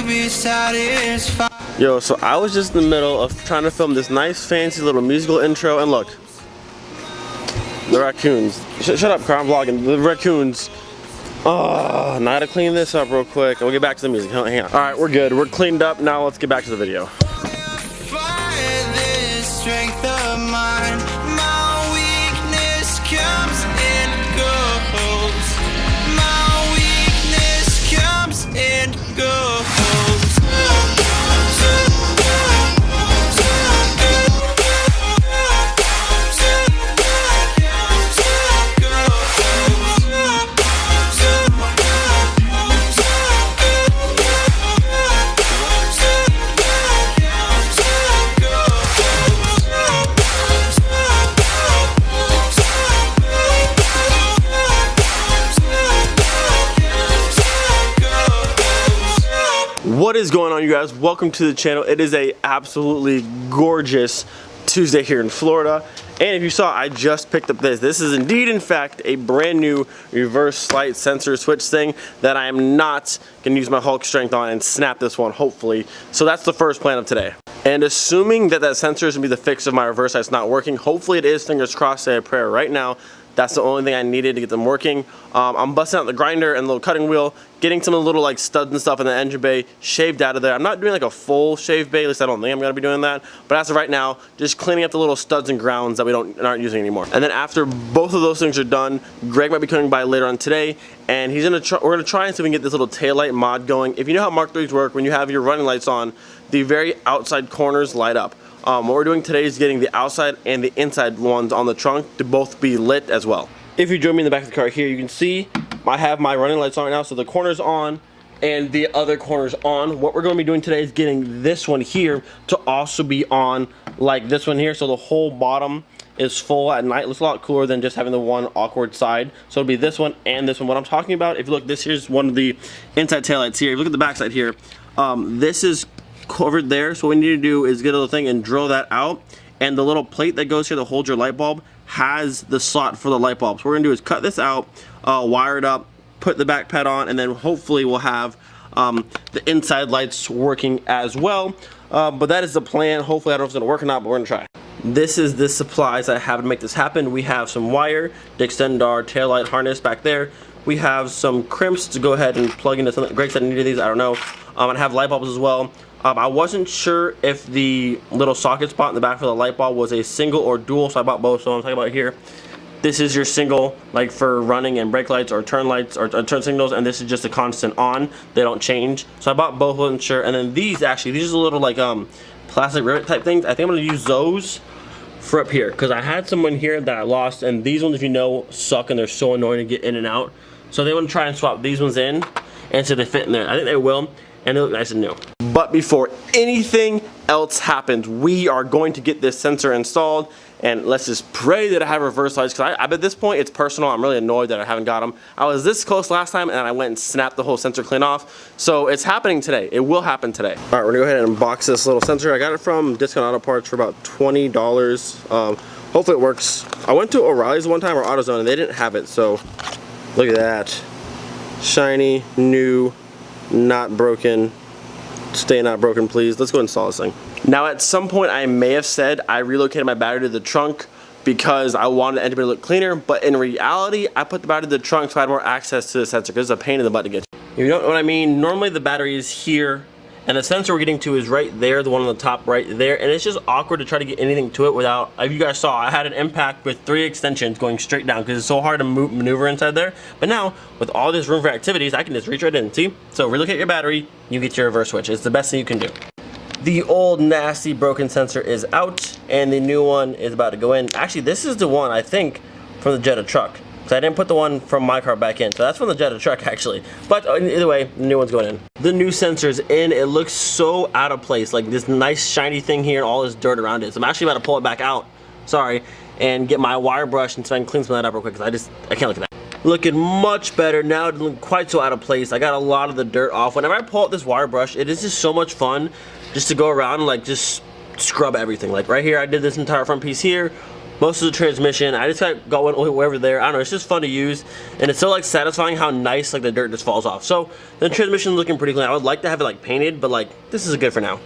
be satisfied. Yo, so I was just in the middle of trying to film this nice fancy little musical intro, and look, the raccoons. Shut up, Carl, I'm vlogging. The raccoons. Oh, now I gotta clean this up real quick. We'll get back to the music. Hang on. Alright, we're good. We're cleaned up. Now let's get back to the video. Strength of mine, my weakness comes and goes. My weakness comes and goes. What is going on, you guys? Welcome to the channel. It is a absolutely gorgeous Tuesday here in Florida, and if you saw, I just picked up this. This is indeed, in fact, a brand new reverse light sensor switch thing that I am not gonna use my Hulk strength on and snap this one, hopefully. So that's the first plan of today. And assuming that that sensor is gonna be the fix of my reverse light's not working, hopefully it is. Fingers crossed, say a prayer right now. That's the only thing I needed to get them working. I'm busting out the grinder and the little cutting wheel, getting some of the little like studs and stuff in the engine bay shaved out of there. I'm not doing like a full shave bay, at least I don't think I'm gonna be doing that. But as of right now, just cleaning up the little studs and grounds that we aren't using anymore. And then after both of those things are done, Greg might be coming by later on today, and we're gonna try and see if we can get this little taillight mod going. If you know how Mark III's work, when you have your running lights on, the very outside corners light up. What we're doing today is getting the outside and the inside ones on the trunk to both be lit as well. If you join me in the back of the car here, you can see I have my running lights on right now, so the corner's on and the other corner's on. What we're going to be doing today is getting this one here to also be on like this one here, so the whole bottom is full at night. It looks a lot cooler than just having the one awkward side. So it'll be this one and this one. What I'm talking about, if you look, this here's one of the inside taillights here. If you look at the back side here, this is covered there, so what we need to do is get a little thing and drill that out, and the little plate that goes here that holds your light bulb has the slot for the light bulb. So what we're gonna do is cut this out, wire it up, put the back pad on, and then hopefully we'll have the inside lights working as well. But that is the plan. Hopefully, I don't know if it's gonna work or not, but we're gonna try. This is the supplies I have to make this happen. We have some wire to extend our taillight harness back there. We have some crimps to go ahead and plug into something. Greg said I needed these, I don't know. And I have light bulbs as well. I wasn't sure if the little socket spot in the back for the light bulb was a single or dual, so I bought both. So I'm talking about here. This is your single, like for running and brake lights or turn lights or turn signals, and this is just a constant on. They don't change. So I bought both, wasn't sure. And then these are little like plastic rivet type things. I think I'm gonna use those for up here, because I had some in here that I lost, and these ones, if you know, suck and they're so annoying to get in and out. So they want to try and swap these ones in, and so they fit in there. I think they will, and they look nice and new. But before anything else happens, we are going to get this sensor installed, and let's just pray that I have reverse lights, because at this point it's personal. I'm really annoyed that I haven't got them. I was this close last time, and I went and snapped the whole sensor clean off. So it's happening today. It will happen today. All right, we're gonna go ahead and unbox this little sensor. I got it from Discount Auto Parts for about $20. Hopefully it works. I went to O'Reilly's one time, or AutoZone, and they didn't have it. So look at that, shiny, new, not broken. Stay not broken, please. Let's go install this thing. Now, at some point I may have said I relocated my battery to the trunk because I wanted the engine to look cleaner, but in reality I put the battery to the trunk so I had more access to the sensor, because it's a pain in the butt to get to. If you don't know what I mean, normally the battery is here and the sensor we're getting to is right there, the one on the top right there, and it's just awkward to try to get anything to it without, if you guys saw, I had an impact with 3 extensions going straight down because it's so hard to maneuver inside there. But now, with all this room for activities, I can just reach right in, see? So relocate your battery, you get your reverse switch. It's the best thing you can do. The old nasty broken sensor is out, and the new one is about to go in. Actually, this is the one, I think, from the Jetta truck. So I didn't put the one from my car back in. So that's from the Jetta truck, actually. But either way, the new one's going in. The new sensor's in. It looks so out of place. Like this nice shiny thing here and all this dirt around it. So I'm actually about to pull it back out, sorry, and get my wire brush and so I can clean some of that up real quick, because I can't look at that. Looking much better now. It doesn't look quite so out of place. I got a lot of the dirt off. Whenever I pull out this wire brush, it is just so much fun just to go around and like just scrub everything. Like right here, I did this entire front piece here. most of the transmission. I just got one over there. I don't know, it's just fun to use, and it's so like satisfying how nice like the dirt just falls off. So the transmission's looking pretty clean. I would like to have it like painted, but like this is good for now.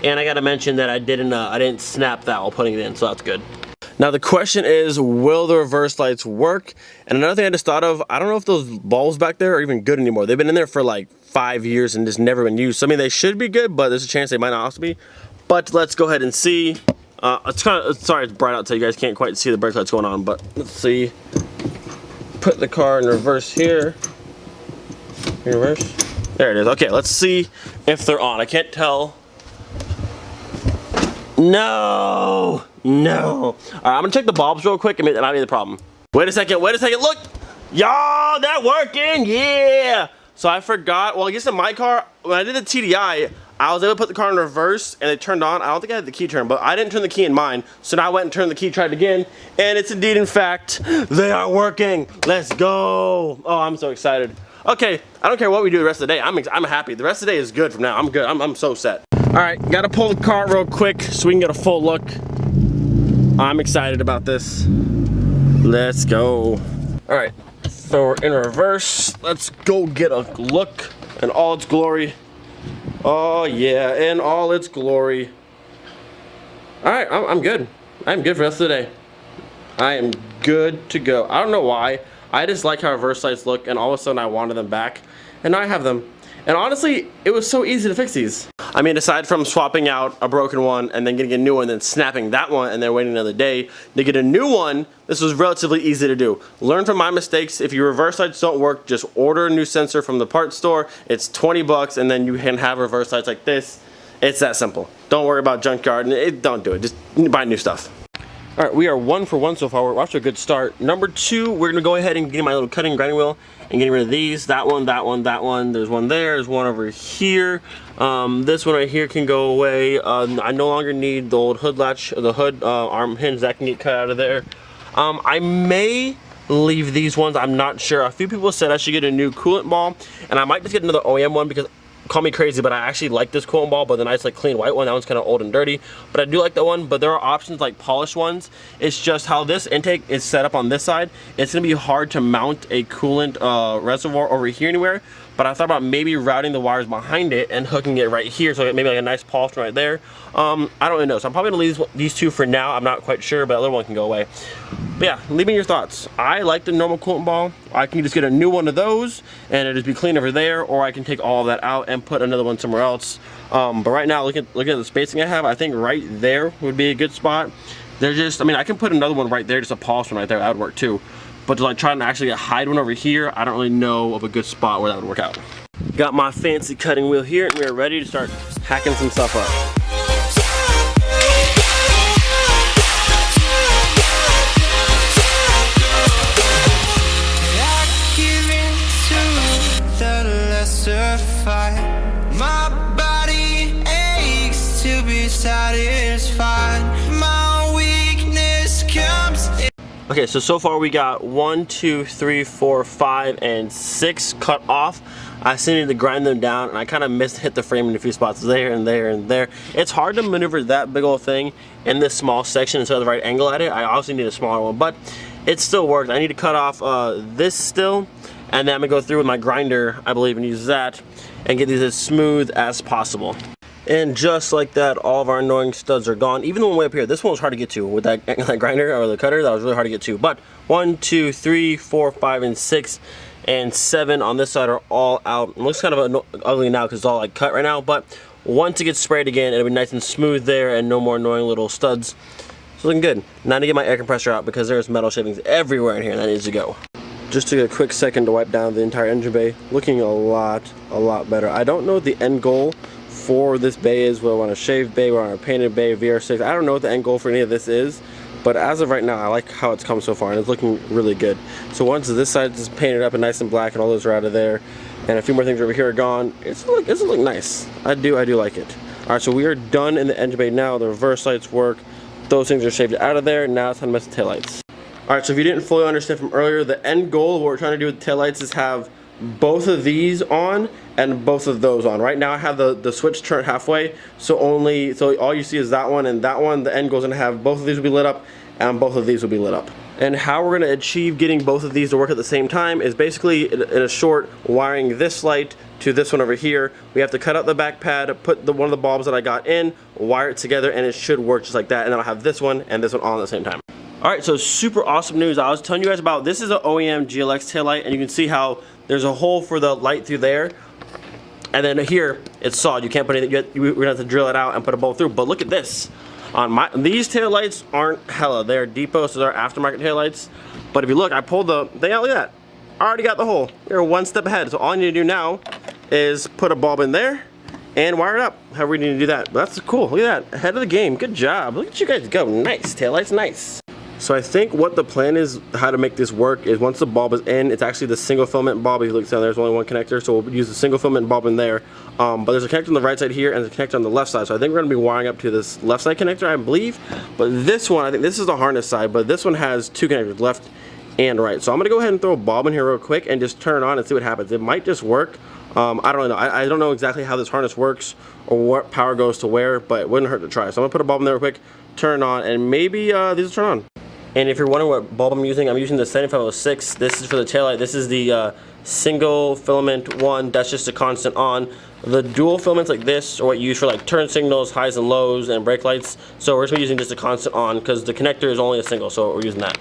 And I gotta mention that I didn't snap that while putting it in, so that's good. Now the question is, will the reverse lights work? And another thing I just thought of, I don't know if those bulbs back there are even good anymore. They've been in there for like 5 years and just never been used. So I mean, they should be good, but there's a chance they might not also be. But let's go ahead and see. It's kind of, sorry it's bright out so you guys can't quite see the brake lights going on, but let's see. Put the car in reverse here. In reverse. There it is. Okay, let's see if they're on. I can't tell. No! No! Alright, I'm gonna check the bulbs real quick and that might be the problem. Wait a second, look! Y'all, they're working! Yeah! So I forgot, well I guess in my car, when I did the TDI, I was able to put the car in reverse and it turned on. I don't think I had the key turn, but I didn't turn the key in mine. So now I went and turned the key, tried again, and it's indeed in fact, they are working! Let's go! Oh, I'm so excited. Okay, I don't care what we do the rest of the day, I'm happy. The rest of the day is good from now, I'm good, I'm so set. Alright, gotta pull the car real quick so we can get a full look. I'm excited about this. Let's go. Alright, so we're in reverse. Let's go get a look in all its glory. Oh yeah, in all its glory. Alright, I'm good. I'm good for the rest of the day. I am good to go. I don't know why. I just like how reverse lights look, and all of a sudden I wanted them back. And now I have them. And honestly, it was so easy to fix these. I mean, aside from swapping out a broken one and then getting a new one, then snapping that one and then waiting another day to get a new one, this was relatively easy to do. Learn from my mistakes. If your reverse lights don't work, just order a new sensor from the parts store. It's 20 bucks and then you can have reverse lights like this. It's that simple. Don't worry about junkyard. Don't do it. Just buy new stuff. All right, we are 1 for 1 so far. We're off to a good start. Number 2, we're gonna go ahead and get my little cutting grinding wheel and getting rid of these. That one, that one, that one. There's one there. There's one over here. This one right here can go away. I no longer need the old hood latch, the hood arm hinge that can get cut out of there. I may leave these ones. I'm not sure. A few people said I should get a new coolant ball, and I might just get another OEM one because. Call me crazy, but I actually like this coolant ball, but the nice like clean white one. That one's kind of old and dirty, but I do like that one. But there are options like polished ones. It's just how this intake is set up on this side. It's gonna be hard to mount a coolant reservoir over here anywhere. But I thought about maybe routing the wires behind it and hooking it right here, so maybe like a nice polished one right there. I don't really know, so I'm probably gonna leave these two for now. I'm not quite sure, but the other one can go away. But yeah, leave me your thoughts. I like the normal coolant ball. I can just get a new one of those and it'll just be clean over there, or I can take all of that out and put another one somewhere else. But right now, look at the spacing I have. I think right there would be a good spot. They're just, I mean, I can put another one right there, just a polished one right there. That would work too. But to like try and actually hide one over here, I don't really know of a good spot where that would work out. Got my fancy cutting wheel here, and we're ready to start hacking some stuff up. My body aches to be satisfied. My weakness comes in. Okay, so far we got 1, 2, 3, 4, 5, and 6 cut off. I still need to grind them down, and I kind of hit the frame in a few spots there and there and there. It's hard to maneuver that big old thing in this small section instead of the right angle at it. I obviously need a smaller one, but it still works. I need to cut off this still, and then I'm gonna go through with my grinder, I believe, and use that and get these as smooth as possible. And just like that, all of our annoying studs are gone. Even the one way up here, this one was hard to get to with that grinder or the cutter. That was really hard to get to. But 1, 2, 3, 4, 5, and 6, and 7 on this side are all out. It looks kind of ugly now because it's all like cut right now. But once it gets sprayed again, it'll be nice and smooth there and no more annoying little studs. It's looking good. Now to get my air compressor out because there's metal shavings everywhere in here, and that needs to go. Just took a quick second to wipe down the entire engine bay. Looking a lot better. I don't know what the end goal for this bay is, whether I want a shaved bay, whether I want a painted bay, VR6. I don't know what the end goal for any of this is, but as of right now, I like how it's come so far, and it's looking really good. So once this side is painted up and nice and black, and all those are out of there, and a few more things over here are gone, it's look nice. I do like it. All right, so we are done in the engine bay now. The reverse lights work. Those things are shaved out of there. Now it's time to mess with the taillights. Alright, so if you didn't fully understand from earlier, the end goal of what we're trying to do with taillights is have both of these on and both of those on. Right now I have the switch turned halfway, so all you see is that one and that one. The end goal is going to have both of these will be lit up and both of these will be lit up. And how we're going to achieve getting both of these to work at the same time is basically in a short, wiring this light to this one over here. We have to cut out the back pad, put one of the bulbs that I got in, wire it together, and it should work just like that. And then I'll have this one and this one all at the same time. Alright, so super awesome news. I was telling you guys about, this is an OEM GLX taillight, and you can see how there's a hole for the light through there. And then here, it's solid. You can't put anything, we're gonna have to drill it out and put a bulb through. But look at this. These taillights aren't hella. They're depot, so they're aftermarket taillights. But if you look, I pulled the thing out, look at that. I already got the hole. You're one step ahead. So all I need to do now is put a bulb in there and wire it up. However we need to do that. But that's cool. Look at that. Ahead of the game. Good job. Look at you guys go. Nice. Taillights, nice. So I think what the plan is, how to make this work, is once the bulb is in, it's actually the single filament bulb. If you look down, there's only one connector, so we'll use the single filament bulb in there. But there's a connector on the right side here and there's a connector on the left side. So I think we're going to be wiring up to this left side connector, I believe. But this one, I think this is the harness side, but this one has two connectors, left and right. So I'm going to go ahead and throw a bulb in here real quick and just turn it on and see what happens. It might just work. I don't really know. I don't know exactly how this harness works or what power goes to where, but it wouldn't hurt to try. So I'm going to put a bulb in there real quick, turn it on, and maybe these will turn on. And if you're wondering what bulb I'm using the 7506. This is for the taillight. This is the single filament one. That's just a constant on. The dual filaments like this are what you use for like turn signals, highs and lows, and brake lights. So we're just using just a constant on because the connector is only a single, so we're using that.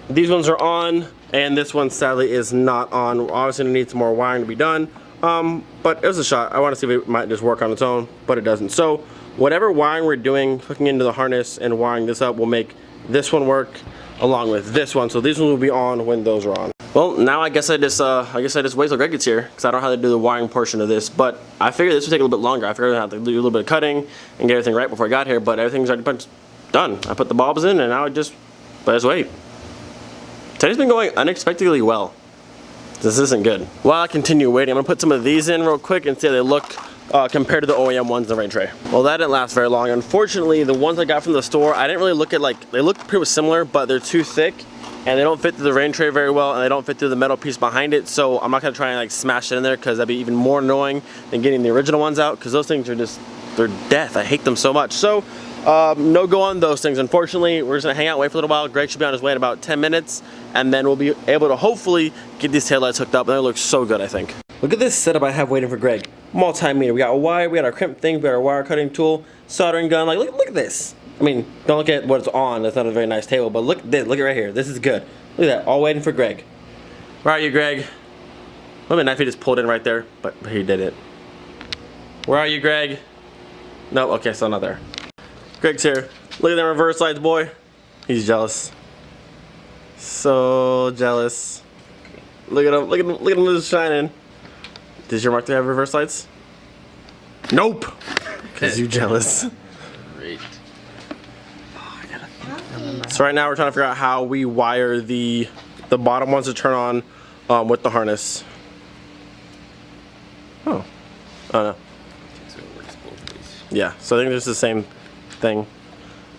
These ones are on, and this one sadly is not on. Obviously it needs some more wiring to be done, but it was a shot. I want to see if it might just work on its own, but it doesn't. So whatever wiring we're doing, hooking into the harness and wiring this up will make this one work along with this one. So these ones will be on when those are on. Well, now I guess I just wait till Greg gets here because I don't know how to do the wiring portion of this. But I figured this would take a little bit longer. I figured I'd have to do a little bit of cutting and get everything right before I got here. But everything's already done. I put the bulbs in, and now I just wait. Today's been going unexpectedly well. This isn't good. While I continue waiting, I'm gonna put some of these in real quick and see how they look compared to the OEM ones in the rain tray. Well, that didn't last very long. Unfortunately, the ones I got from the store, I didn't really look at, like, they look pretty similar, but they're too thick and they don't fit through the rain tray very well, and they don't fit through the metal piece behind it. So I'm not gonna try and like smash it in there because that'd be even more annoying than getting the original ones out, because those things are just, they're death. I hate them so much. So no go on those things. Unfortunately, we're just gonna hang out and wait for a little while. Greg should be on his way in about 10 minutes, and then we'll be able to hopefully get these taillights hooked up, and they look so good, I think. Look at this setup I have waiting for Greg. Multimeter. We got a wire, we got our crimp thing, we got our wire cutting tool, soldering gun. Like, look at this. I mean, don't look at what's on. That's not a very nice table, but look at this. Look at right here. This is good. Look at that. All waiting for Greg. Where are you, Greg? Well, my knife he just pulled in right there, but he did it. Where are you, Greg? No, okay, still not there. Greg's here. Look at them reverse lights, boy. He's jealous. So jealous. Look at him. Look at him. Look at him just shining. Does your Mark 3 have reverse lights? Nope. Because you're jealous. Great. So right now we're trying to figure out how we wire the bottom ones to turn on with the harness. Oh. Oh no. So it works both ways. Yeah. So I think it's the same thing.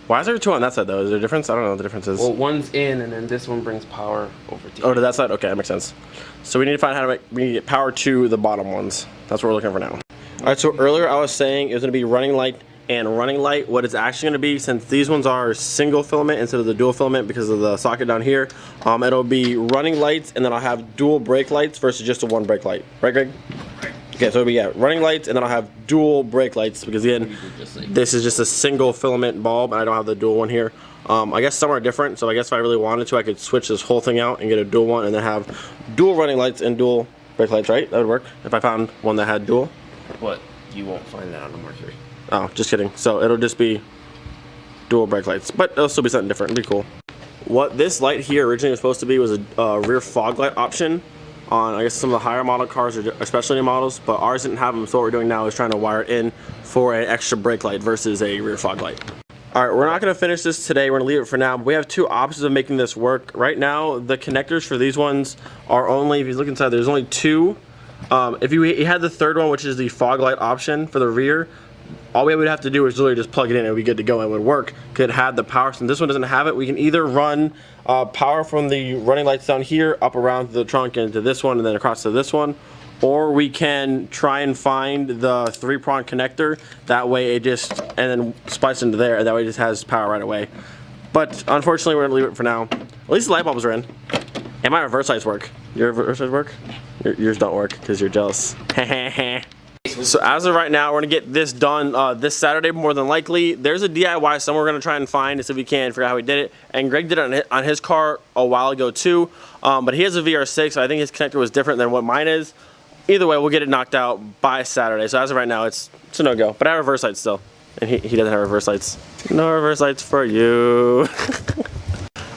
Why is there two on that side though? Is there a difference? I don't know what the difference is. Well, one's in, and then this one brings power over to. Oh, to that side? Okay, that makes sense. So we need to find how to we need to get power to the bottom ones. That's what we're looking for now. Alright, so earlier I was saying it was going to be running light and running light. What it's actually going to be, since these ones are single filament instead of the dual filament because of the socket down here, it'll be running lights, and then I'll have dual brake lights versus just a one brake light. Right, Greg? Okay, so it'll be running lights, and then I'll have dual brake lights because again, this is just a single filament bulb, and I don't have the dual one here. I guess some are different, so I guess if I really wanted to, I could switch this whole thing out and get a dual one, and then have dual running lights and dual brake lights, right? That would work if I found one that had dual. But you won't find that on the Mark 3. Oh, just kidding. So it'll just be dual brake lights, but it'll still be something different. It'll be cool. What this light here originally was supposed to be was a rear fog light option on, I guess, some of the higher model cars or specialty models, but ours didn't have them. So what we're doing now is trying to wire it in for an extra brake light versus a rear fog light. All right, we're not going to finish this today. We're going to leave it for now. But we have two options of making this work. Right now, the connectors for these ones are only, if you look inside, there's only two. If you had the third one, which is the fog light option for the rear, all we would have to do is literally just plug it in and we'd be good to go. It would work. Could have the power. Since this one doesn't have it, we can either run power from the running lights down here up around the trunk into this one and then across to this one, or we can try and find the 3-prong connector. That way it just, and then splice into there, and that way it just has power right away. But unfortunately, we're gonna leave it for now. At least the light bulbs are in. And my reverse lights work. Your reverse lights work? Yours don't work because you're jealous. So as of right now, we're gonna get this done this Saturday more than likely. There's a DIY somewhere we're gonna try and find to see if we can figure out how he did it. And Greg did it on his car a while ago too. But he has a VR6, so I think his connector was different than what mine is. Either way, we'll get it knocked out by Saturday. So as of right now, it's a no-go. But I have reverse lights still. And he doesn't have reverse lights. No reverse lights for you.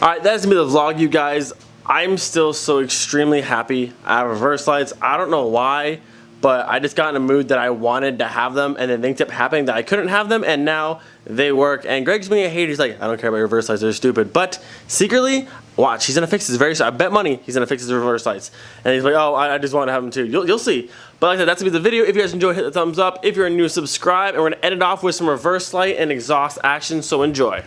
Alright, that's gonna be the vlog, you guys. I'm still so extremely happy I have reverse lights. I don't know why, but I just got in a mood that I wanted to have them, and then things kept happening that I couldn't have them, and now they work. And Greg's being a hater. He's like, I don't care about your reverse lights, they're stupid. But secretly, watch, he's gonna fix this very soon. I bet money he's gonna fix his reverse lights. And he's like, oh, I just want to have them too. You'll see. But like I said, that's gonna be the video. If you guys enjoyed, hit the thumbs up. If you're new, subscribe. And we're gonna end it off with some reverse light and exhaust action, so enjoy.